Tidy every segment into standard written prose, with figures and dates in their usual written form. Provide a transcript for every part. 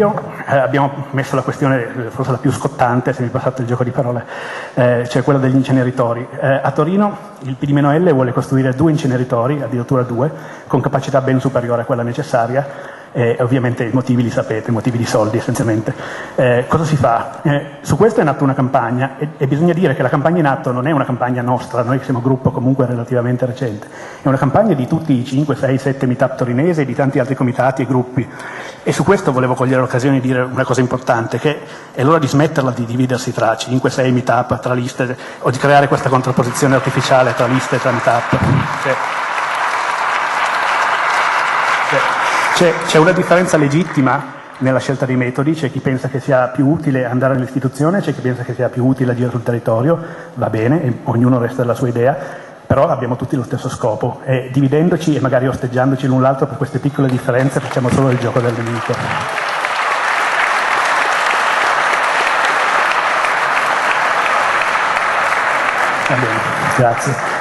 esempio abbiamo messo la questione, forse la più scottante, se mi passate il gioco di parole, cioè quella degli inceneritori. A Torino il PD-L vuole costruire 2 inceneritori, addirittura 2, con capacità ben superiore a quella necessaria. Ovviamente i motivi li sapete, motivi di soldi essenzialmente. Cosa si fa? Su questo è nata una campagna e bisogna dire che la campagna in atto non è una campagna nostra, noi siamo gruppo comunque relativamente recente, è una campagna di tutti i 5, 6, 7 meetup torinesi e di tanti altri comitati e gruppi. E su questo volevo cogliere l'occasione di dire una cosa importante, che è l'ora di smetterla di dividersi tra 5, 6 meetup, tra liste, o di creare questa contrapposizione artificiale tra liste e tra meetup. C'è una differenza legittima nella scelta dei metodi, c'è chi pensa che sia più utile andare nell'istituzione, c'è chi pensa che sia più utile agire sul territorio, va bene, e ognuno resta della sua idea, però abbiamo tutti lo stesso scopo e dividendoci e magari osteggiandoci l'un l'altro per queste piccole differenze facciamo solo il gioco del nemico. Va bene, grazie.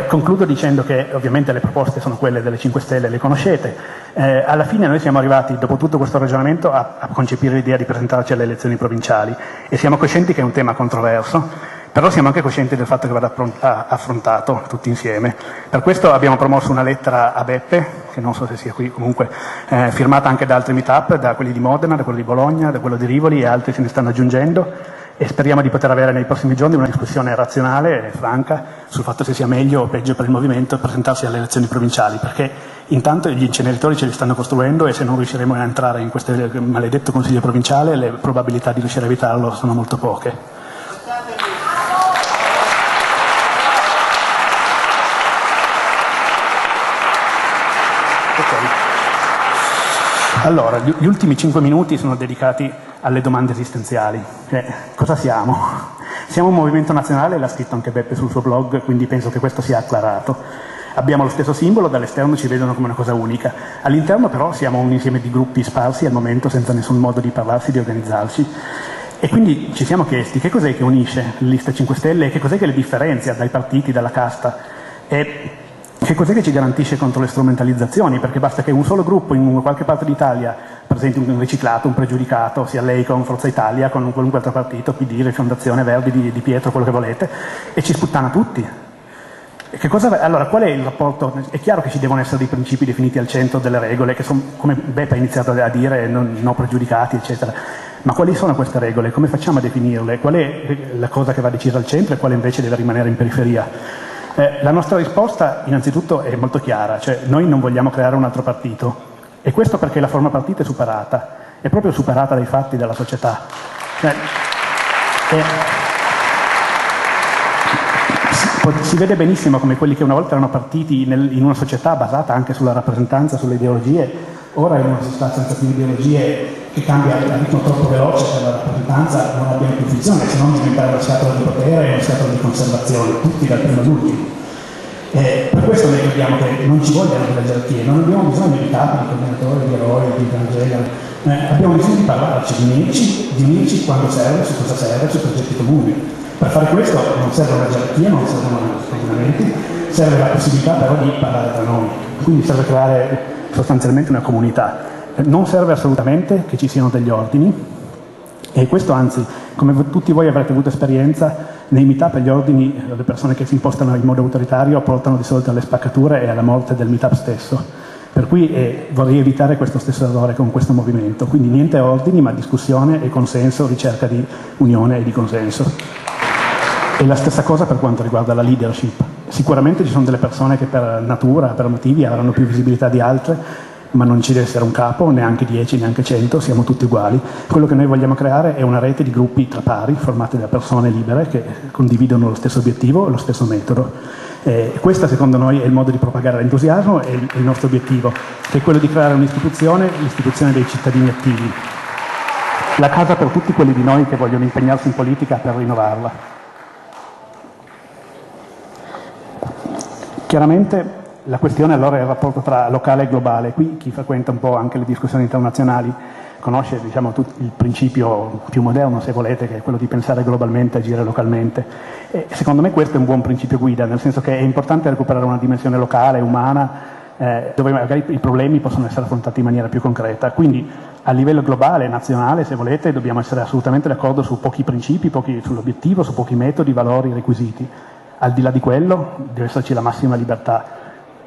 Concludo dicendo che ovviamente le proposte sono quelle delle 5 Stelle, le conoscete. Alla fine noi siamo arrivati, dopo tutto questo ragionamento, a concepire l'idea di presentarci alle elezioni provinciali e siamo coscienti che è un tema controverso, però siamo anche coscienti del fatto che vada affrontato tutti insieme. Per questo abbiamo promosso una lettera a Beppe, che non so se sia qui, comunque firmata anche da altri meetup, da quelli di Modena, da quello di Bologna, da quello di Rivoli e altri se ne stanno aggiungendo. E speriamo di poter avere nei prossimi giorni una discussione razionale e franca sul fatto se sia meglio o peggio per il movimento presentarsi alle elezioni provinciali, perché intanto gli inceneritori ce li stanno costruendo e se non riusciremo a entrare in questo maledetto consiglio provinciale le probabilità di riuscire a evitarlo sono molto poche. Allora, gli ultimi 5 minuti sono dedicati alle domande esistenziali. Cosa siamo? Siamo un movimento nazionale, l'ha scritto anche Beppe sul suo blog, quindi penso che questo sia acclarato. Abbiamo lo stesso simbolo, dall'esterno ci vedono come una cosa unica. All'interno però siamo un insieme di gruppi sparsi al momento senza nessun modo di parlarsi, di organizzarsi. E quindi ci siamo chiesti che cos'è che unisce le liste 5 Stelle e che cos'è che le differenzia dai partiti, dalla casta. E che cos'è che ci garantisce contro le strumentalizzazioni? Perché basta che un solo gruppo in qualche parte d'Italia presenti un riciclato, un pregiudicato, sia lei con Forza Italia, con qualunque altro partito, PD, Rifondazione, Verdi, di Pietro, quello che volete, e ci sputtana tutti. Allora, qual è il rapporto? È chiaro che ci devono essere dei principi definiti al centro delle regole, che sono, come Beppe ha iniziato a dire, no pregiudicati, eccetera. Ma quali sono queste regole? Come facciamo a definirle? Qual è la cosa che va decisa al centro e quale invece deve rimanere in periferia? La nostra risposta innanzitutto è molto chiara, cioè noi non vogliamo creare un altro partito e questo perché la forma partito è superata, è proprio superata dai fatti della società. Si vede benissimo come quelli che una volta erano partiti in una società basata anche sulla rappresentanza, sulle ideologie, ora in una società senza più ideologie che cambia a ritmo troppo veloce per la rappresentanza non abbiamo più funzione, se non diventare una scatola di potere e una scatola di conservazione, tutti dal primo all'ultimo. Per questo noi crediamo che non ci vogliono delle gerarchie, non abbiamo bisogno di capi, di coordinatori, di eroi, di evangeli, abbiamo bisogno di parlarci, di unirci quando serve, su cosa serve, su progetti comuni. Per fare questo non serve una gerarchia, non servono coordinamenti, serve la possibilità però di parlare tra noi, quindi serve creare sostanzialmente una comunità. Non serve assolutamente che ci siano degli ordini e questo anzi, come tutti voi avrete avuto esperienza, nei meetup gli ordini, le persone che si impostano in modo autoritario portano di solito alle spaccature e alla morte del meetup stesso. Per cui vorrei evitare questo stesso errore con questo movimento, quindi niente ordini ma discussione e consenso, ricerca di unione e di consenso. E la stessa cosa per quanto riguarda la leadership. Sicuramente ci sono delle persone che per natura, per motivi, avranno più visibilità di altre, ma non ci deve essere un capo, neanche 10, neanche 100, siamo tutti uguali. Quello che noi vogliamo creare è una rete di gruppi tra pari, formati da persone libere che condividono lo stesso obiettivo e lo stesso metodo. Questo secondo noi è il modo di propagare l'entusiasmo e il nostro obiettivo, che è quello di creare un'istituzione, l'istituzione dei cittadini attivi. La casa per tutti quelli di noi che vogliono impegnarsi in politica per rinnovarla. Chiaramente la questione allora è il rapporto tra locale e globale. Qui chi frequenta un po' anche le discussioni internazionali conosce il principio più moderno, se volete, che è quello di pensare globalmente e agire localmente. E secondo me questo è un buon principio guida, nel senso che è importante recuperare una dimensione locale, umana, dove magari i problemi possono essere affrontati in maniera più concreta. Quindi a livello globale, nazionale, se volete, dobbiamo essere assolutamente d'accordo su pochi principi, sull'obiettivo, su pochi metodi, valori, requisiti. Al di là di quello deve esserci la massima libertà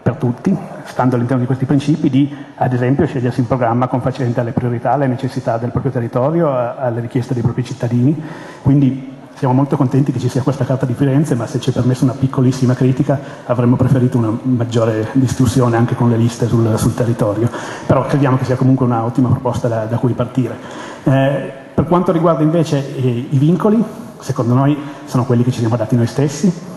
per tutti, stando all'interno di questi principi, di, ad esempio, scegliersi un programma confacente alle priorità, alle necessità del proprio territorio, alle richieste dei propri cittadini. Quindi siamo molto contenti che ci sia questa Carta di Firenze, ma se ci è permesso una piccolissima critica, avremmo preferito una maggiore discussione anche con le liste sul territorio. Però crediamo che sia comunque un'ottima proposta da cui partire. Per quanto riguarda invece i vincoli, secondo noi sono quelli che ci siamo dati noi stessi,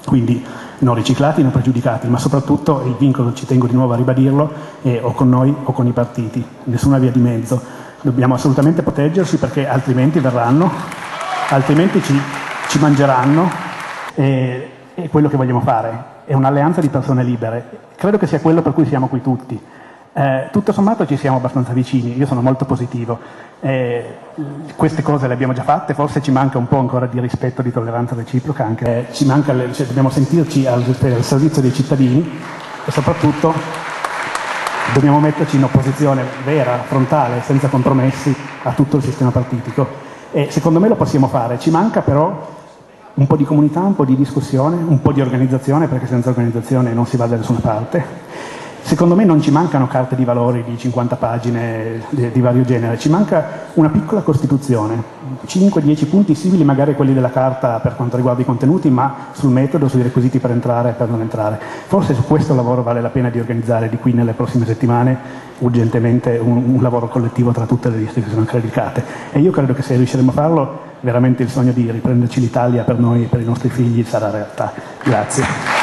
quindi non riciclati, non pregiudicati, ma soprattutto il vincolo, ci tengo di nuovo a ribadirlo, è o con noi o con i partiti, nessuna via di mezzo. Dobbiamo assolutamente proteggerci perché altrimenti verranno, altrimenti ci mangeranno, e quello che vogliamo fare è un'alleanza di persone libere. Credo che sia quello per cui siamo qui tutti. Tutto sommato ci siamo abbastanza vicini, io sono molto positivo. Queste cose le abbiamo già fatte, forse ci manca un po' ancora di rispetto, di tolleranza reciproca, anche ci manca, dobbiamo sentirci al servizio dei cittadini e soprattutto dobbiamo metterci in opposizione vera, frontale, senza compromessi a tutto il sistema partitico. E secondo me lo possiamo fare, ci manca però un po' di comunità, un po' di discussione, un po' di organizzazione, perché senza organizzazione non si va da nessuna parte. Secondo me non ci mancano carte di valori di 50 pagine di vario genere, ci manca una piccola Costituzione, 5-10 punti simili magari a quelli della Carta per quanto riguarda i contenuti, ma sul metodo, sui requisiti per entrare e per non entrare. Forse su questo lavoro vale la pena di organizzare di qui nelle prossime settimane urgentemente un lavoro collettivo tra tutte le liste che sono accreditate. E io credo che se riusciremo a farlo, veramente il sogno di riprenderci l'Italia per noi e per i nostri figli sarà realtà. Grazie.